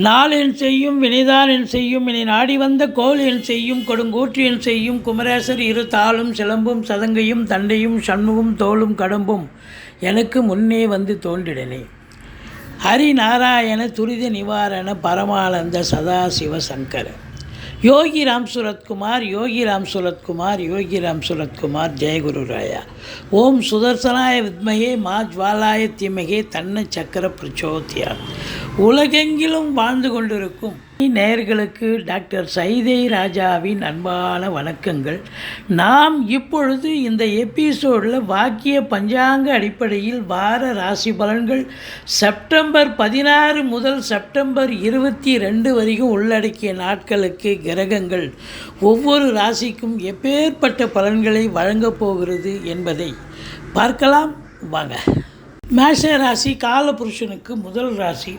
நாள் என் செய்யும் வினைதான் என் செய்யும் இனி நாடி வந்த கோல் என் செய்யும் கொடுங்கூற்று என் செய்யும் குமரேசர் இரு தாளும் சிலம்பும் சதங்கையும் தண்டையும் சண்முகம் தோளும் கடம்பும் எனக்கு முன்னே வந்து தோன்றிடனே. ஹரிநாராயண துரித நிவாரண பரமானந்த சதாசிவ சங்கர யோகி ராம் சுரத்குமார் யோகி ராம் சுரத்குமார் யோகி ராம் சுரத்குமார் ஜெயகுரு ராயா. ஓம் சுதர்சனாய வித்மகே மா ஜ்வாலாய தீமகே தன்ன சக்கர பிரச்சோதியா. உலகெங்கிலும் வாழ்ந்து கொண்டிருக்கும் நேயர்களுக்கு டாக்டர் சைதை ராஜாவின் அன்பான வணக்கங்கள். நாம் இப்பொழுது இந்த எபிசோடில் வாக்கிய பஞ்சாங்க அடிப்படையில் வார ராசி பலன்கள் செப்டம்பர் 16 முதல் செப்டம்பர் 22 வரைக்கும் உள்ளடக்கிய நாட்களுக்கு கிரகங்கள் ஒவ்வொரு ராசிக்கும் எப்பேற்பட்ட பலன்களை வழங்கப் போகிறது என்பதை பார்க்கலாம் வாங்க. மேஷ ராசி காலபுருஷனுக்கு முதல் ராசி.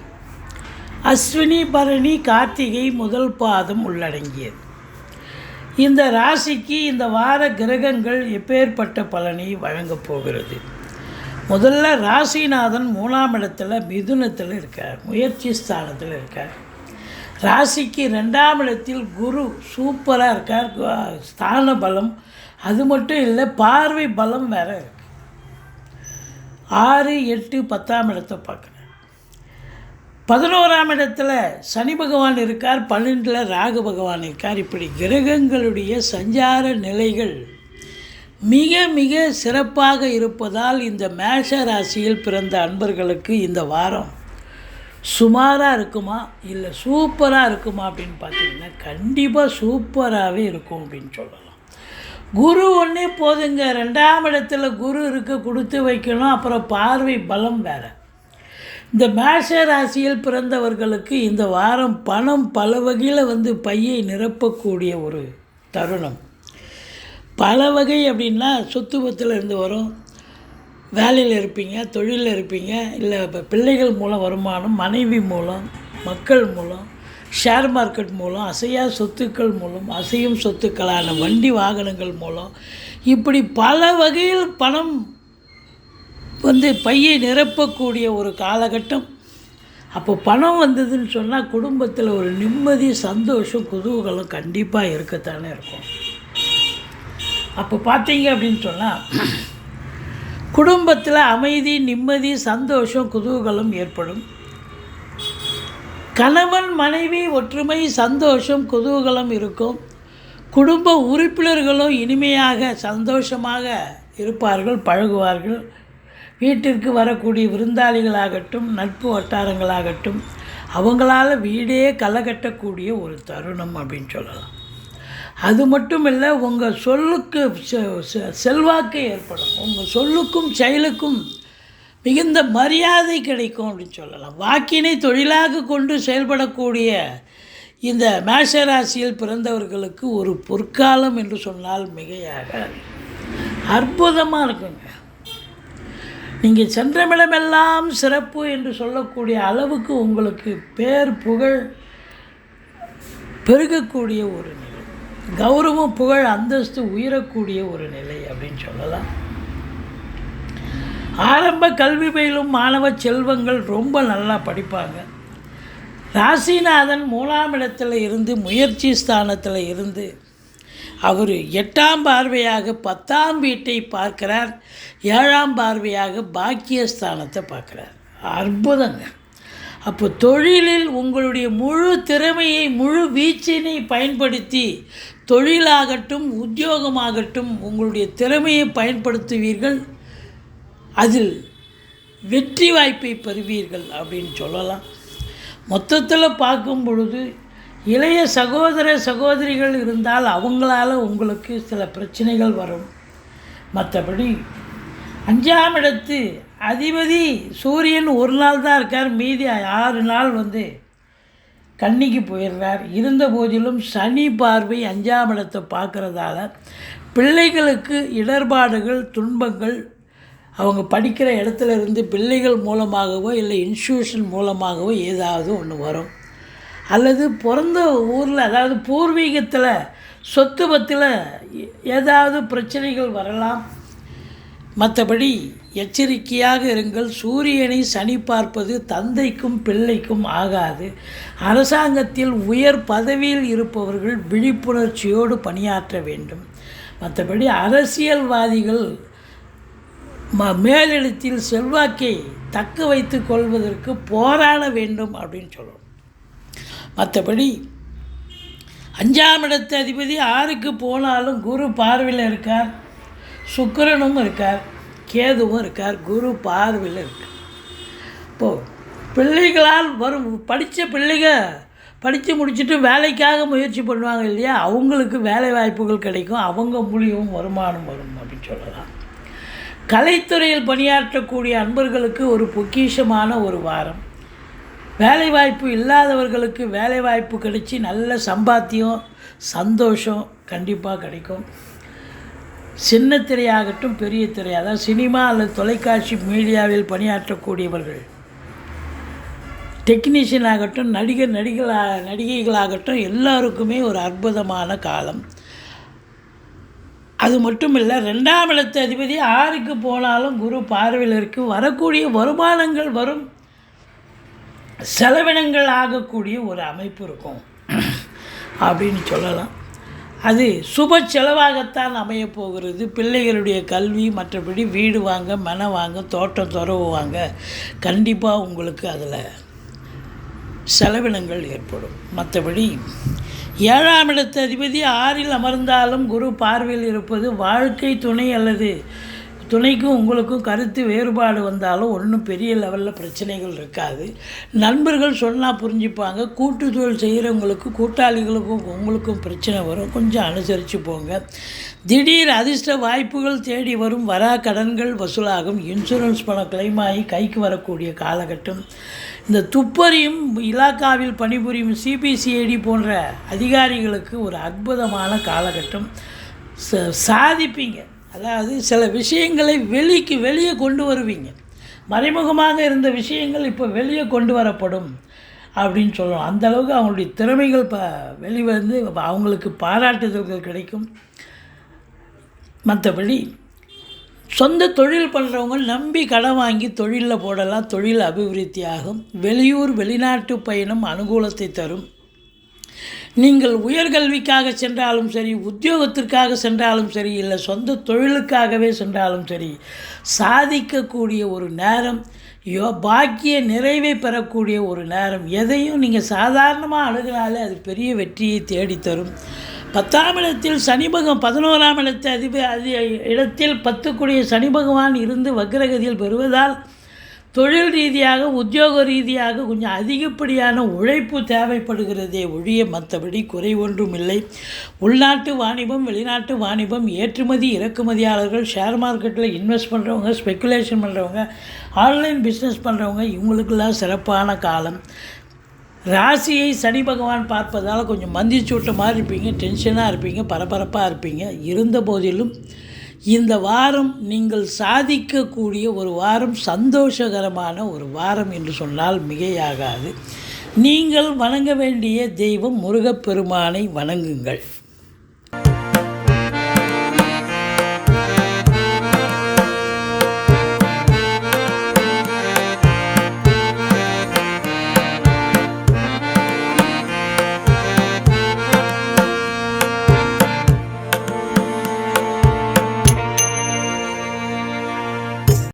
அஸ்வினி பரணி கார்த்திகை முதல் பாதம் உள்ளடங்கியது. இந்த ராசிக்கு இந்த வார கிரகங்கள் எப்பேற்பட்ட பலனை வழங்கப் போகிறது. முதல்ல ராசிநாதன் 3ஆம் இடத்துல மிதுனத்தில் இருக்கார், முயற்சி ஸ்தானத்தில் இருக்கார். ராசிக்கு 2ஆம் இடத்தில் குரு சூப்பராக இருக்கார், ஸ்தான பலம். அது மட்டும் இல்லை, பார்வை பலம் வேறு இருக்குது. 6, 8, 10ஆம் இடத்தை பார்க்குறேன். 11ஆம் இடத்துல சனி பகவான் இருக்கார், 12ல் ராகு பகவான் இருக்கார். இப்படி கிரகங்களுடைய சஞ்சார நிலைகள் மிக மிக சிறப்பாக இருப்பதால் இந்த மேஷ ராசியில் பிறந்த அன்பர்களுக்கு இந்த வாரம் சுமாராக இருக்குமா இல்லை சூப்பராக இருக்குமா அப்படின்னு பார்த்தீங்கன்னா கண்டிப்பாக சூப்பராகவே இருக்கும் அப்படின்னு சொல்லலாம். குரு ஒன்றே போதுங்க. 2ஆம் இடத்துல குரு இருக்க கொடுத்து வைக்கணும். அப்புறம் பார்வை பலம் வேறு. இந்த மேஷ ராசியில் பிறந்தவர்களுக்கு இந்த வாரம் பணம் பல வகையில் பையை நிரப்பக்கூடிய ஒரு தருணம். பல வகை அப்படின்னா சொத்து பத்தில் இருந்து வரும், வேலையில் இருப்பீங்க, தொழிலில் இருப்பீங்க, இல்லை இப்போ பிள்ளைகள் மூலம் வருமானம், மனைவி மூலம், மக்கள் மூலம், ஷேர் மார்க்கெட் மூலம், அசையா சொத்துக்கள் மூலம், அசையும் சொத்துக்களான வண்டி வாகனங்கள் மூலம், இப்படி பல வகையில் பணம் பையை நிரப்பக்கூடிய ஒரு காலகட்டம். அப்போ பணம் வந்ததுன்னு சொன்னால் குடும்பத்தில் ஒரு நிம்மதி, சந்தோஷம், குதூகலம் கண்டிப்பாக இருக்கத்தானே இருக்கும். அப்போ பார்த்தீங்க அப்படின்னு சொன்னால் குடும்பத்தில் அமைதி, நிம்மதி, சந்தோஷம், குதூகலம் ஏற்படும். கணவன் மனைவி ஒற்றுமை, சந்தோஷம், குதூகலம் இருக்கும். குடும்ப உறுப்பினர்களும் இனிமையாக சந்தோஷமாக இருப்பார்கள், பழகுவார்கள். வீட்டிற்கு வரக்கூடிய விருந்தாளிகளாகட்டும், நட்பு வட்டாரங்களாகட்டும், அவங்களால வீடே களை கட்டக்கூடிய ஒரு தருணம் அப்படின்னு சொல்லலாம். அது மட்டும் இல்லை, உங்கள் சொல்லுக்கு செல்வாக்கு ஏற்படும். உங்கள் சொல்லுக்கும் செயலுக்கும் மிகுந்த மரியாதை கிடைக்கும் அப்படின்னு சொல்லலாம். வாக்கினை தொழிலாக கொண்டு செயல்படக்கூடிய இந்த மேஷ ராசியில் பிறந்தவர்களுக்கு ஒரு பொற்காலம் என்று சொன்னால் மிகையாக அற்புதமாக இருக்குங்க. நீங்கள் சென்றமிடமெல்லாம் சிறப்பு என்று சொல்லக்கூடிய அளவுக்கு உங்களுக்கு பேர் புகழ் பெருகக்கூடிய ஒரு நிலை, கௌரவம், புகழ், அந்தஸ்து உயரக்கூடிய ஒரு நிலை அப்படின்னு சொல்லலாம். ஆரம்ப கல்வி பயிலும் மாணவ செல்வங்கள் ரொம்ப நல்லா படிப்பாங்க. ராசிநாதன் 3ஆம் இடத்துல இருந்து முயற்சி ஸ்தானத்தில் இருந்து அவர் 8ஆம் பார்வையாக 10ஆம் வீட்டை பார்க்கிறார், 7ஆம் பார்வையாக பாக்கியஸ்தானத்தை பார்க்குறார். அற்புதங்க. அப்போ தொழிலில் உங்களுடைய முழு திறமையை, முழு வீச்சினை பயன்படுத்தி தொழிலாகட்டும், உத்தியோகமாகட்டும், உங்களுடைய திறமையை பயன்படுத்துவீர்கள். அதில் வெற்றி வாய்ப்பை பெறுவீர்கள் அப்படின்னு சொல்லலாம். மொத்தத்தில் பார்க்கும் பொழுது இளைய சகோதர சகோதரிகள் இருந்தால் அவங்களால உங்களுக்கு சில பிரச்சனைகள் வரும். மற்றபடி 5ஆம் இடத்து அதிபதி சூரியன் ஒரு நாள் தான் இருக்கார், மீதி 6 நாள் கன்னிக்கு போயிடுறார். இருந்த போதிலும் சனி பார்வை 5ஆம் இடத்தை பார்க்குறதால பிள்ளைகளுக்கு இடர்பாடுகள், துன்பங்கள், அவங்க படிக்கிற இடத்துல இருந்து பிள்ளைகள் மூலமாகவோ இல்லை இன்ஸ்டியூஷன் மூலமாகவோ ஏதாவது ஒன்று வரும். அல்லது பிறந்த ஊரில், அதாவது பூர்வீகத்தில் சொத்து பத்தில் ஏதாவது பிரச்சனைகள் வரலாம். மற்றபடி எச்சரிக்கையாக இருங்கள். சூரியனை சனி பார்ப்பது தந்தைக்கும் பிள்ளைக்கும் ஆகாது. அரசாங்கத்தில் உயர் பதவியில் இருப்பவர்கள் விழிப்புணர்ச்சியோடு பணியாற்ற வேண்டும். மற்றபடி அரசியல்வாதிகள் மேலிடத்தில் செல்வாக்கை தக்க வைத்து கொள்வதற்கு போராட வேண்டும் அப்படின்னு சொல்லணும். மற்றபடி 5ஆம் இடத்து அதிபதி 6க்கு போனாலும் குரு பார்வையில் இருக்கார், சுக்கிரனும் இருக்கார், கேதுவும் இருக்கார், குரு பார்வையில் இருக்கார். இப்போது பிள்ளைகளால் வரும் படித்த பிள்ளைங்க படித்து முடிச்சுட்டு வேலைக்காக முயற்சி பண்ணுவாங்க இல்லையா, அவங்களுக்கு வேலை வாய்ப்புகள் கிடைக்கும், அவங்க மூலியமும் வருமானம் வரும் அப்படின்னு சொல்லலாம். கலைத்துறையில் பணியாற்றக்கூடிய அன்பர்களுக்கு ஒரு பொக்கிஷமான ஒரு வாரம். வேலைவாய்ப்பு இல்லாதவர்களுக்கு வேலைவாய்ப்பு கிடைச்சி நல்ல சம்பாத்தியம் சந்தோஷம் கண்டிப்பாக கிடைக்கும். சின்ன திரையாகட்டும் பெரிய திரை, அதாவது சினிமா அல்லது தொலைக்காட்சி மீடியாவில் பணியாற்றக்கூடியவர்கள், டெக்னீஷியன் ஆகட்டும், நடிகைகளாகட்டும் எல்லாருக்குமே ஒரு அற்புதமான காலம். அது மட்டும் இல்லை, 2ஆம் இடத்து அதிபதி 6க்கு போனாலும் குரு பார்வையில் இருக்கு. வரக்கூடிய வருமானங்கள் வரும், செலவினங்கள் ஆகக்கூடிய ஒரு அமைப்பு இருக்கும் அப்படின்னு சொல்லலாம். அது சுப செலவாகத்தான் அமையப்போகிறது. பிள்ளைகளுடைய கல்வி, மற்றபடி வீடு வாங்க, மனை வாங்க, தோட்டம் துறவு வாங்க, கண்டிப்பாக உங்களுக்கு அதில் செலவினங்கள் ஏற்படும். மற்றபடி 7ஆம் இடத்து அதிபதி 6ல் அமர்ந்தாலும் குரு பார்வையில் இருப்பது வாழ்க்கை துணை அல்லது துணைக்கும் உங்களுக்கும் கருத்து வேறுபாடு வந்தாலும் ஒன்றும் பெரிய லெவலில் பிரச்சனைகள் இருக்காது. நண்பர்கள் சொன்னால் புரிஞ்சுப்பாங்க. கூட்டு தொழில் செய்கிறவங்களுக்கு, கூட்டாளிகளுக்கும் உங்களுக்கும் பிரச்சனை வரும், கொஞ்சம் அனுசரித்து போங்க. திடீர் அதிர்ஷ்ட வாய்ப்புகள் தேடி வரும், வரா கடன்கள் வசூலாகும், இன்சூரன்ஸ் பணம் கிளைம் ஆகி கைக்கு வரக்கூடிய காலகட்டம். இந்த துப்பறியும் இலாக்காவில் பணிபுரியும் சிபிசிஐடி போன்ற அதிகாரிகளுக்கு ஒரு அற்புதமான காலகட்டம். சாதிப்பீங்க, அதாவது சில விஷயங்களை வெளியே கொண்டு வருவீங்க. மறைமுகமாக இருந்த விஷயங்கள் இப்போ வெளியே கொண்டு வரப்படும் அப்படின்னு சொல்லணும். அந்தளவுக்கு அவங்களுடைய திறமைகள் வெளிவந்து அவங்களுக்கு பாராட்டுதல்கள் கிடைக்கும். மற்றபடி சொந்த தொழில் பண்ணுறவங்க நம்பி கடன் வாங்கி தொழிலில் போடலாம், தொழில் அபிவிருத்தி ஆகும். வெளியூர் வெளிநாட்டு பயணம் அனுகூலத்தை தரும். நீங்கள் உயர்கல்விக்காக சென்றாலும் சரி, உத்தியோகத்திற்காக சென்றாலும் சரி, இல்லை சொந்த தொழிலுக்காகவே சென்றாலும் சரி, சாதிக்கக்கூடிய ஒரு நேரம், பாக்கிய நிறைவை பெறக்கூடிய ஒரு நேரம். எதையும் நீங்கள் சாதாரணமாக அணுகினாலே அது பெரிய வெற்றியை தேடித்தரும். 10ஆம் இடத்தில் சனி பகவான், 11ஆம் இடத்தில் 10 சனி பகவான் இருந்து வக்ரகதியில் பெறுவதால் தொழில் ரீதியாக, உத்தியோக ரீதியாக கொஞ்சம் அதிகப்படியான உழைப்பு தேவைப்படுகிறதே ஒழிய மற்றபடி குறை ஒன்றும் இல்லை. உள்நாட்டு வாணிபம், வெளிநாட்டு வாணிபம், ஏற்றுமதி இறக்குமதியாளர்கள், ஷேர் மார்க்கெட்டில் இன்வெஸ்ட் பண்ணுறவங்க, ஸ்பெக்குலேஷன் பண்ணுறவங்க, ஆன்லைன் பிஸ்னஸ் பண்ணுறவங்க, இவங்களுக்கெல்லாம் சிறப்பான காலம். ராசியை சனி பகவான் பார்ப்பதால் கொஞ்சம் மந்திச்சூட்ட மாதிரி இருப்பீங்க, டென்ஷனாக இருப்பீங்க, பரபரப்பாக இருப்பீங்க. இருந்த போதிலும் இந்த வாரம் நீங்கள் சாதிக்கக்கூடிய ஒரு வாரம், சந்தோஷகரமான ஒரு வாரம் என்று சொன்னால் மிகையாகாது. நீங்கள் வணங்க வேண்டிய தெய்வம் முருகப்பெருமானை வணங்குங்கள்.